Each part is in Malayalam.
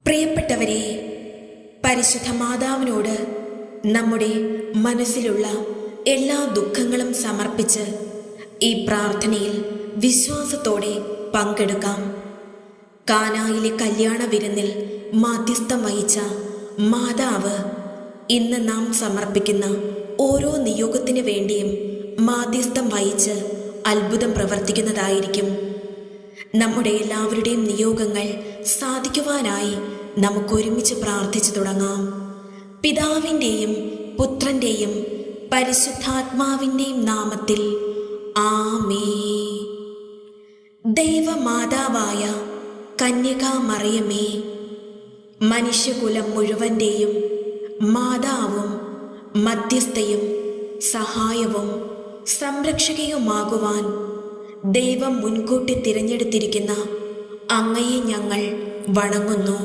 പ്രിയപ്പെട്ടവരെ, പരിശുദ്ധ മാതാവിനോട് നമ്മുടെ മനസ്സിലുള്ള എല്ലാ ദുഃഖങ്ങളും സമർപ്പിച്ച് ഈ പ്രാർത്ഥനയിൽ വിശ്വാസത്തോടെ പങ്കെടുക്കാം. കാനായിലെ കല്യാണ വിരുന്നിൽ മാധ്യസ്ഥം വഹിച്ച മാതാവ് ഇന്ന് നാം സമർപ്പിക്കുന്ന ഓരോ നിയോഗത്തിന് വേണ്ടിയും മാധ്യസ്ഥം വഹിച്ച് അത്ഭുതം പ്രവർത്തിക്കുന്നതായിരിക്കും. നമ്മുടെ എല്ലാവരുടെയും നിയോഗങ്ങൾ സാധിക്കുവാനായി നമുക്കൊരുമിച്ച് പ്രാർത്ഥിച്ചു തുടങ്ങാം. പിതാവിൻ്റെയും പുത്രൻ്റെയും പരിശുദ്ധാത്മാവിൻ്റെയും നാമത്തിൽ ആമേൻ. ദൈവമാതാവായ കന്യകാമറിയമേ, മനുഷ്യകുലം മുഴുവൻ്റെയും മാതാവും മധ്യസ്ഥയും സഹായവും സംരക്ഷകയുമാകുവാൻ ദൈവം മുൻകൂട്ടി തിരഞ്ഞെടുത്തിരിക്കുന്ന അങ്ങയെ ഞങ്ങൾ വണങ്ങുന്നു.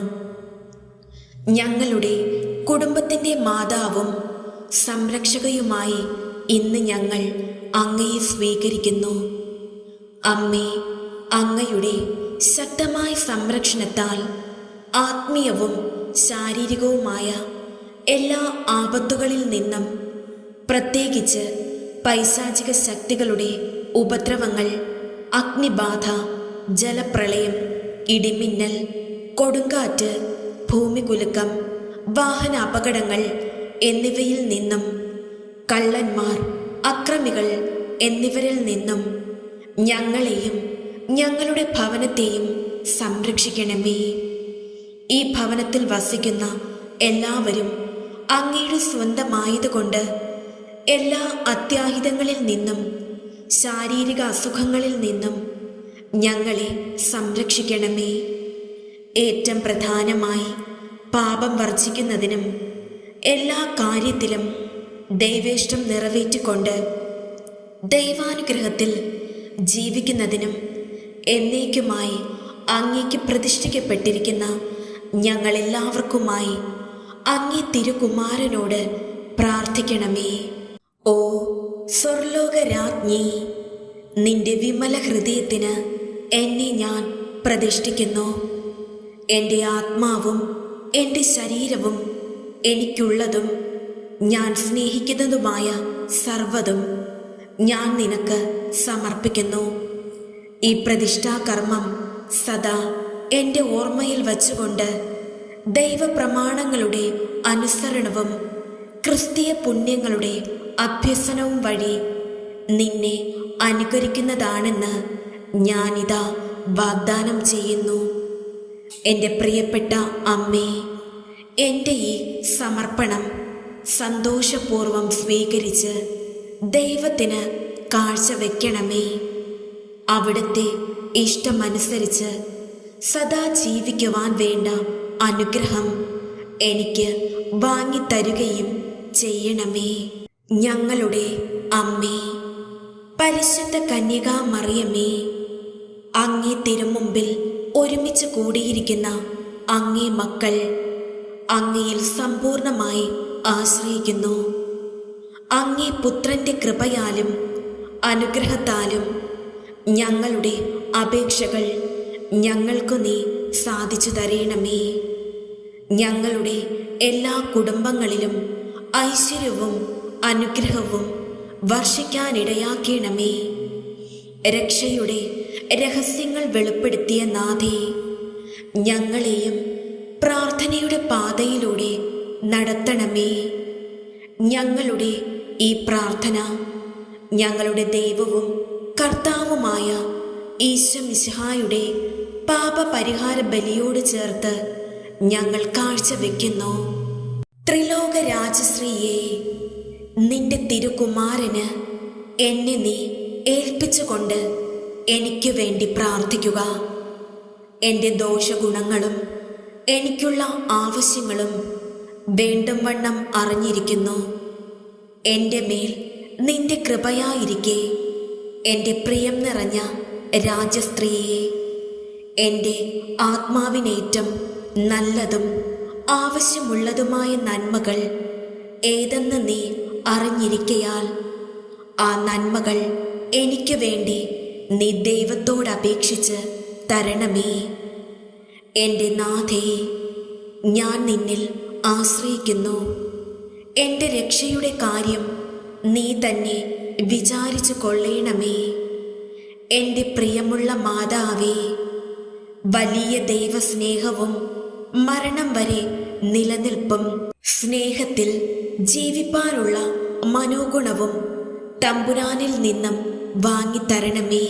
ഞങ്ങളുടെ കുടുംബത്തിൻ്റെ മാതാവും സംരക്ഷകയുമായി ഇന്ന് ഞങ്ങൾ അങ്ങയെ സ്വീകരിക്കുന്നു. അമ്മേ, അങ്ങയുടെ ശക്തമായ സംരക്ഷണത്താൽ ആത്മീയവും ശാരീരികവുമായ എല്ലാ ആപത്തുകളിൽ നിന്നും, പ്രത്യേകിച്ച് പൈശാചിക ശക്തികളുടെ ഉപദ്രവങ്ങൾ, അഗ്നിബാധ, ജലപ്രളയം, ഇടിമിന്നൽ, കൊടുങ്കാറ്റ്, ഭൂമികുലുക്കം, വാഹന അപകടങ്ങൾ എന്നിവയിൽ നിന്നും, കള്ളന്മാർ, അക്രമികൾ എന്നിവരിൽ നിന്നും ഞങ്ങളെയും ഞങ്ങളുടെ ഭവനത്തെയും സംരക്ഷിക്കണമേ. ഈ ഭവനത്തിൽ വസിക്കുന്ന എല്ലാവരും അങ്ങയുടെ സ്വന്തമായതുകൊണ്ട് എല്ലാ അത്യാഹിതങ്ങളിൽ നിന്നും ശാരീരിക അസുഖങ്ങളിൽ നിന്നും ഞങ്ങളെ സംരക്ഷിക്കണമേ. ഏറ്റവും പ്രധാനമായി പാപം വർജിക്കുന്നതിനും എല്ലാ കാര്യത്തിലും ദൈവേഷ്ടം നിറവേറ്റിക്കൊണ്ട് ദൈവാനുഗ്രഹത്തിൽ ജീവിക്കുന്നതിനും എന്നേക്കുമായി അങ്ങേക്ക് പ്രതിഷ്ഠിക്കപ്പെട്ടിരിക്കുന്ന ഞങ്ങളെല്ലാവർക്കുമായി അങ്ങേ തിരുകുമാരനോട് പ്രാർത്ഥിക്കണമേ. ഓ സ്വർലോകരാജ്ഞി, നിന്റെ വിമല ഹൃദയത്തിന് എന്നെ ഞാൻ പ്രതിഷ്ഠിക്കുന്നു. എൻ്റെ ആത്മാവും എൻ്റെ ശരീരവും എനിക്കുള്ളതും ഞാൻ സ്നേഹിക്കുന്നതുമായ സർവ്വതും ഞാൻ നിനക്ക് സമർപ്പിക്കുന്നു. ഈ പ്രതിഷ്ഠാകർമ്മം സദാ എൻ്റെ ഓർമ്മയിൽ വച്ചുകൊണ്ട് ദൈവപ്രമാണങ്ങളുടെ അനുസരണവും ക്രിസ്തീയ പുണ്യങ്ങളുടെ അഭ്യസനവും വഴി നിന്നെ അനുകരിക്കുന്നതാണെന്ന് ഞാനിതാ വാഗ്ദാനം ചെയ്യുന്നു. എൻ്റെ പ്രിയപ്പെട്ട അമ്മേ, എൻ്റെ ഈ സമർപ്പണം സന്തോഷപൂർവം സ്വീകരിച്ച് ദൈവത്തിന് കാഴ്ചവെക്കണമേ. അവിടുത്തെ ഇഷ്ടമനുസരിച്ച് സദാ ജീവിക്കുവാൻ വേണ്ട അനുഗ്രഹം എനിക്ക് വാങ്ങിത്തരുകയും ചെയ്യണമേ. ഞങ്ങളുടെ അമ്മേ, പരിശുദ്ധ കന്യകാമറിയമേ, അങ്ങേ തിരുമുമ്പിൽ ഒരുമിച്ച് കൂടിയിരിക്കുന്ന അങ്ങേ മക്കൾ അങ്ങയിൽ സമ്പൂർണമായി ആശ്രയിക്കുന്നു. അങ്ങേ പുത്രന്റെ കൃപയാലും അനുഗ്രഹത്താലും ഞങ്ങളുടെ അപേക്ഷകൾ ഞങ്ങൾക്കു നീ സാധിച്ചു തരണമേ. ഞങ്ങളുടെ എല്ലാ കുടുംബങ്ങളിലും ഐശ്വര്യവും അനുഗ്രഹവും വർഷിക്കാനിടയാക്കണമേ. രക്ഷയുടെ രഹസ്യങ്ങൾ വെളിപ്പെടുത്തിയ നാഥേ, ഞങ്ങളെയും പ്രാർത്ഥനയുടെ പാതയിലൂടെ നടത്തണമേ. ഞങ്ങളുടെ ഈ പ്രാർത്ഥന ഞങ്ങളുടെ ദൈവവും കർത്താവുമായ ഈശോമിശിഹായുടെ പാപപരിഹാര ബലിയോട് ചേർത്ത് ഞങ്ങൾ കാഴ്ചവെക്കുന്നു. ത്രിലോക രാജശ്രീയെ, നിന്റെ തിരുകുമാരന് എന്നെ നീ ഏൽപ്പിച്ചുകൊണ്ട് എനിക്ക് വേണ്ടി പ്രാർത്ഥിക്കുക. എൻ്റെ ദോഷഗുണങ്ങളും എനിക്കുള്ള ആവശ്യങ്ങളും വേണ്ടും വണ്ണം അറിഞ്ഞിരിക്കുന്നു. എൻ്റെ മേൽ നിന്റെ കൃപയായിരിക്കെ എൻ്റെ പ്രിയം നിറഞ്ഞ രാജസ്ത്രീയെ, എൻ്റെ ആത്മാവിനേറ്റം നല്ലതും ആവശ്യമുള്ളതുമായ നന്മകൾ ഏതെന്ന് നീ അറിഞ്ഞിരിക്കയാൽ ആ നന്മകൾ എനിക്ക് വേണ്ടി നീ ദൈവത്തോടപേക്ഷിച്ച് തരണമേ. എൻ്റെ നാഥേ, ഞാൻ നിന്നിൽ ആശ്രയിക്കുന്നു. എൻ്റെ രക്ഷയുടെ കാര്യം നീ തന്നെ വിചാരിച്ചു കൊള്ളേണമേ. എൻ്റെ പ്രിയമുള്ള മാതാവേ, വലിയ ദൈവസ്നേഹവും മരണം വരെ നിലനിൽപ്പും സ്നേഹത്തിൽ ജീവിപ്പാനുള്ള മനോഗുണവും തമ്പുരാനിൽ നിന്നും വാങ്ങിത്തരണമേ.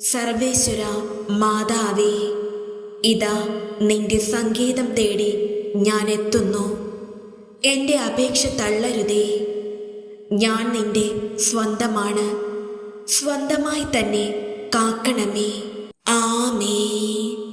സർവേശ്വര മാതാവേ, ഇതാ നിന്റെ സങ്കേതം തേടി ഞാൻ എത്തുന്നു. എൻ്റെ അപേക്ഷ തള്ളരുതേ. ഞാൻ നിന്റെ സ്വന്തമാണ്. സ്വന്തമായി തന്നെ കാക്കണമേ. ആമേൻ.